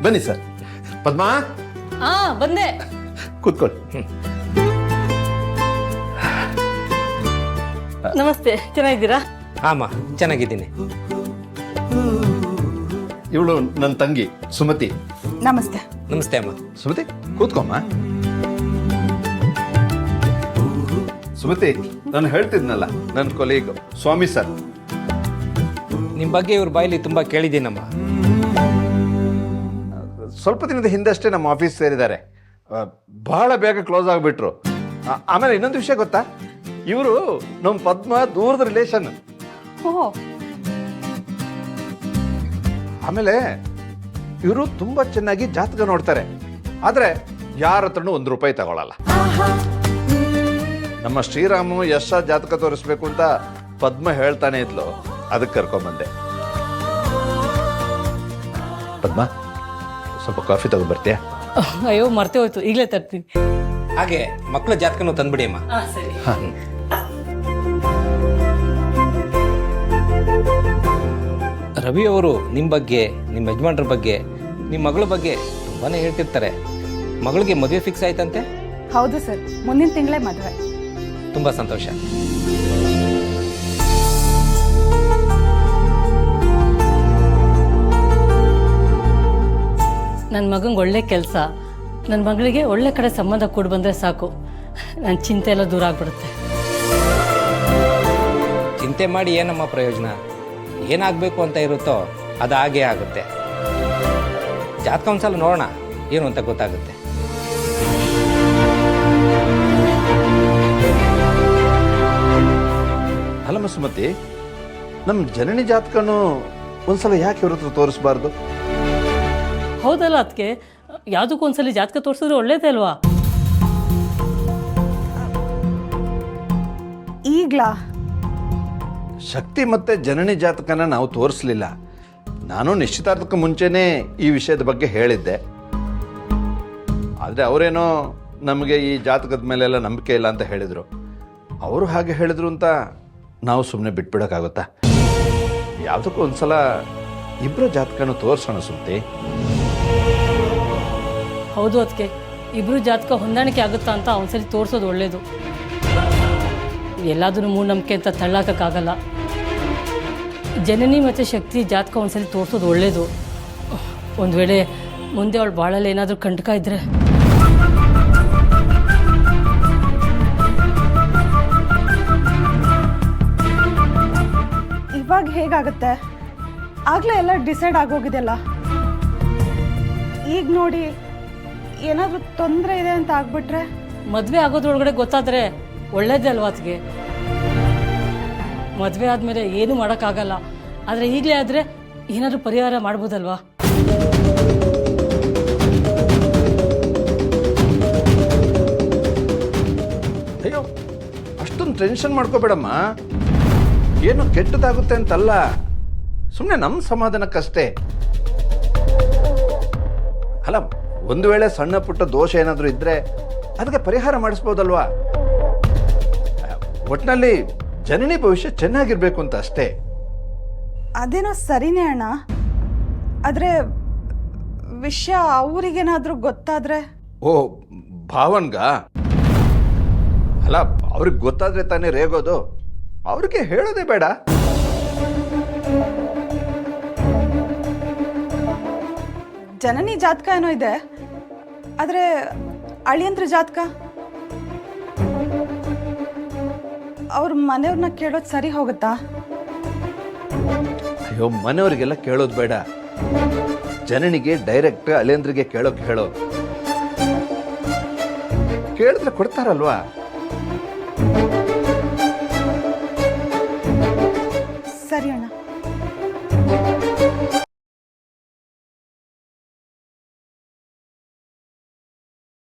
ಬನ್ನಿ ಸರ್. ಪದ್ಮಾ ಹಾ ಬಂದೆ. ಕೂತ್ಕೊಳ್ಳಿ. ನಮಸ್ತೆ, ಚೆನ್ನಾಗಿದ್ದೀರಾ? ಆಮ ಚೆನ್ನಾಗಿದ್ದೀನಿ. ಇವಳು ನನ್ನ ತಂಗಿ ಸುಮತಿ. ನಮಸ್ತೆ. ನಮಸ್ತೆ ಅಮ್ಮ. ಸುಮತಿ ಕೂತ್ಕೊಮ್ಮ. ಸುಮತಿ, ನಾನು ಹೇಳ್ತಿದ್ನಲ್ಲ ನನ್ನ ಕೊಲೀಗ್ ಸ್ವಾಮಿ ಸರ್. ನಿಮ್ಮ ಬಗ್ಗೆ ಇವ್ರ ಬಾಯಲ್ಲಿ ತುಂಬ ಕೇಳಿದ್ದೀನಮ್ಮ. ಸ್ವಲ್ಪ ದಿನದ ಹಿಂದಷ್ಟೇ ನಮ್ಮ ಆಫೀಸ್ ಸೇರಿದ್ದಾರೆ. ಬಹಳ ಬೇಗ ಕ್ಲೋಸ್ ಆಗಿಬಿಟ್ರು. ಆಮೇಲೆ ಇನ್ನೊಂದು ವಿಷಯ ಗೊತ್ತಾ, ಇವರು ನಮ್ಮ ಪದ್ಮ ದೂರದ ರಿಲೇಷನ್. ಓಹೋ, ಆಮೇಲೆ ಇವರು ತುಂಬಾ ಚೆನ್ನಾಗಿ ಜಾತಕ ನೋಡ್ತಾರೆ, ಆದ್ರೆ ಯಾರ ಹತ್ರನೂ ₹1 ತಗೊಳಲ್ಲ. ನಮ್ಮ ಶ್ರೀರಾಮು ಯಶ ಜಾತಕ ತೋರಿಸ್ಬೇಕು ಅಂತ ಪದ್ಮ ಹೇಳ್ತಾನೆ ಇದ್ಲು, ಅದಕ್ಕೆ ಕರ್ಕೊಂಬಂದೆ. ಪದ್ಮ, ಸ್ವಲ್ಪ ಕಾಫಿ ತಗೊಂಡ್ಬರ್ತೀಯ? ಅಯ್ಯೋ ಮರ್ತೆ ಹೋಯ್ತು, ಈಗಲೇ ತರ್ತೀನಿ. ಹಾಗೆ ಮಕ್ಕಳ ಜಾತಕನೂ ತಂದ್ಬಿಡಿ ಅಮ್ಮ. ಸರಿ. ರವಿ ಅವರು ನಿಮ್ಮ ಬಗ್ಗೆ, ನಿಮ್ಮ ಯಜಮಾನ್ರ ಬಗ್ಗೆ, ನಿಮ್ಮ ಮಗಳ ಬಗ್ಗೆ ತುಂಬಾನೇ ಹೇಳ್ತಿರ್ತಾರೆ. ಮಗಳಿಗೆ ಮದುವೆ ಫಿಕ್ಸ್ ಆಯ್ತಂತೆ? ಹೌದು ಸರ್, ಮುಂದಿನ ತಿಂಗಳೇ ಮದುವೆ. ತುಂಬಾ ಸಂತೋಷ. ನನ್ನ ಮಗಂಗೆ ಒಳ್ಳೆ ಕೆಲಸ, ನನ್ನ ಮಗಳಿಗೆ ಒಳ್ಳೆ ಕಡೆ ಸಂಬಂಧ ಕೂಡಿ ಬಂದರೆ ಸಾಕು, ನನ್ನ ಚಿಂತೆ ಎಲ್ಲ ದೂರ ಆಗ್ಬಿಡುತ್ತೆ. ಚಿಂತೆ ಮಾಡಿ ಏನಮ್ಮ ಪ್ರಯೋಜನ? ಏನಾಗಬೇಕು ಅಂತ ಇರುತ್ತೋ ಅದು ಹಾಗೇ ಆಗುತ್ತೆ. ಜಾತಕ ಒಂದ್ಸಲ ನೋಡೋಣ, ಏನು ಅಂತ ಗೊತ್ತಾಗುತ್ತೆ. ಅಲ್ಲಮ್ಮ ಸುಮತಿ, ನಮ್ಮ ಜನನಿ ಜಾತಕನು ಒಂದ್ಸಲ ಯಾಕೆ ಇವ್ರ ಹತ್ರ ತೋರಿಸ್ಬಾರ್ದು? ಹೌದಲ್ಲ ಅದಕ್ಕೆ, ಯಾವುದಕ್ಕೂ ಒಂದ್ಸಲಿ ಜಾತಕ ತೋರಿಸಿದ್ರೆ ಒಳ್ಳೇದೇ ಅಲ್ವಾ? ಈಗ್ಲಾ? ಶಕ್ತಿ ಮತ್ತೆ ಜನನಿ ಜಾತಕನ ನಾವು ತೋರಿಸ್ಲಿಲ್ಲ. ನಾನು ನಿಶ್ಚಿತಾರ್ಥಕ್ಕೆ ಮುಂಚೆನೇ ಈ ವಿಷಯದ ಬಗ್ಗೆ ಹೇಳಿದ್ದೆ. ಆದರೆ ಅವರೇನೋ ನಮಗೆ ಈ ಜಾತಕದ ಮೇಲೆಲ್ಲ ನಂಬಿಕೆ ಇಲ್ಲ ಅಂತ ಹೇಳಿದರು. ಅವರು ಹಾಗೆ ಹೇಳಿದ್ರು ಅಂತ ನಾವು ಸುಮ್ಮನೆ ಬಿಟ್ಬಿಡೋಕ್ಕಾಗುತ್ತಾ? ಯಾವುದಕ್ಕೂ ಒಂದ್ಸಲ ಇಬ್ಬರ ಜಾತಕನೂ ತೋರಿಸೋಣ ಸುಮ್ತಿ. ಹೌದು ಅದಕ್ಕೆ, ಇಬ್ರು ಜಾತಕ ಹೊಂದಾಣಿಕೆ ಆಗುತ್ತಾ ಅಂತ ಒಂದ್ಸಲಿ ತೋರಿಸೋದು ಒಳ್ಳೇದು. ಎಲ್ಲದನ್ನು ಮೂಢನಂಬಿಕೆ ಅಂತ ತಳ್ಳಾಕಕ್ಕಾಗಲ್ಲ. ಜನನಿ ಮತ್ತು ಶಕ್ತಿ ಜಾತಕ ಒಂದ್ಸಲಿ ತೋರಿಸೋದು ಒಳ್ಳೇದು. ಒಂದು ವೇಳೆ ಮುಂದೆ ಅವಳು ಬಾಳಲ್ಲಿ ಏನಾದರೂ ಕಂಟಕ ಇದ್ರೆ ಇವಾಗ ಹೇಗಾಗುತ್ತೆ? ಆಗ್ಲೇ ಎಲ್ಲ ಡಿಸೈಡ್ ಆಗೋಗಿದೆಯಲ್ಲ. ಈಗ ನೋಡಿ ಏನಾದರೂ ತೊಂದರೆ ಇದೆ ಅಂತ ಆಗ್ಬಿಟ್ರೆ? ಮದುವೆ ಆಗೋದ್ರೊಳಗಡೆ ಗೊತ್ತಾದರೆ ಒಳ್ಳೇದೇ ಅಲ್ವಾ ಅದಕ್ಕೆ? ಮದುವೆ ಆದಮೇಲೆ ಏನೂ ಮಾಡೋಕ್ಕಾಗಲ್ಲ, ಆದರೆ ಈಗಲೇ ಆದರೆ ಏನಾದರೂ ಪರಿಹಾರ ಮಾಡ್ಬೋದಲ್ವಾ? ಅಯ್ಯೋ, ಅಷ್ಟೊಂದು ಟೆನ್ಷನ್ ಮಾಡ್ಕೋಬೇಡಮ್ಮ. ಏನು ಕೆಟ್ಟದಾಗುತ್ತೆ ಅಂತಲ್ಲ, ಸುಮ್ಮನೆ ನಮ್ಮ ಸಮಾಧಾನಕ್ಕಷ್ಟೇ. ಅಲ್ಲ, ಒಂದು ವೇಳೆ ಸಣ್ಣ ಪುಟ್ಟ ದೋಷ ಏನಾದರೂ ಇದ್ರೆ ಅದಕ್ಕೆ ಪರಿಹಾರ ಮಾಡಿಸ್ಬೋದಲ್ವಾ? ಒಟ್ಟಿನಲ್ಲಿ ಜನನಿ ಭವಿಷ್ಯ ಚೆನ್ನಾಗಿರ್ಬೇಕು ಅಂತ ಅಷ್ಟೇ. ಅದೇನೋ ಸರಿನೇ ಅಣ್ಣ, ಆದರೆ ವಿಷಯ ಅವರಿಗೇನಾದರೂ ಗೊತ್ತಾದ್ರೆ? ಓ, ಭಾವನ್ಗ? ಅಲ್ಲ, ಅವ್ರಿಗೆ ಗೊತ್ತಾದ್ರೆ ತಾನೇ ರೇಗೋದು. ಅವ್ರಿಗೆ ಹೇಳೋದೇ ಬೇಡ. ಜನನಿ ಜಾತಕ ಏನೋ ಇದೆ, ಆದರೆ ಅಳಿಯಂದ್ರ ಜಾತಕ ಅವ್ರ ಮನೆಯವ್ರನ್ನ ಕೇಳೋದು ಸರಿ ಹೋಗುತ್ತಾ? ಅಯ್ಯೋ, ಮನೆಯವರಿಗೆಲ್ಲ ಕೇಳೋದು ಬೇಡ. ಜನನಿಗೆ ಡೈರೆಕ್ಟ್ ಅಳಿಯಂದ್ರಿಗೆ ಕೇಳೋಕೆ ಹೇಳೋ. ಕೇಳಿದ್ರೆ ಕೊಡ್ತಾರಲ್ವಾ? ಸರಿ ಅಣ್ಣ.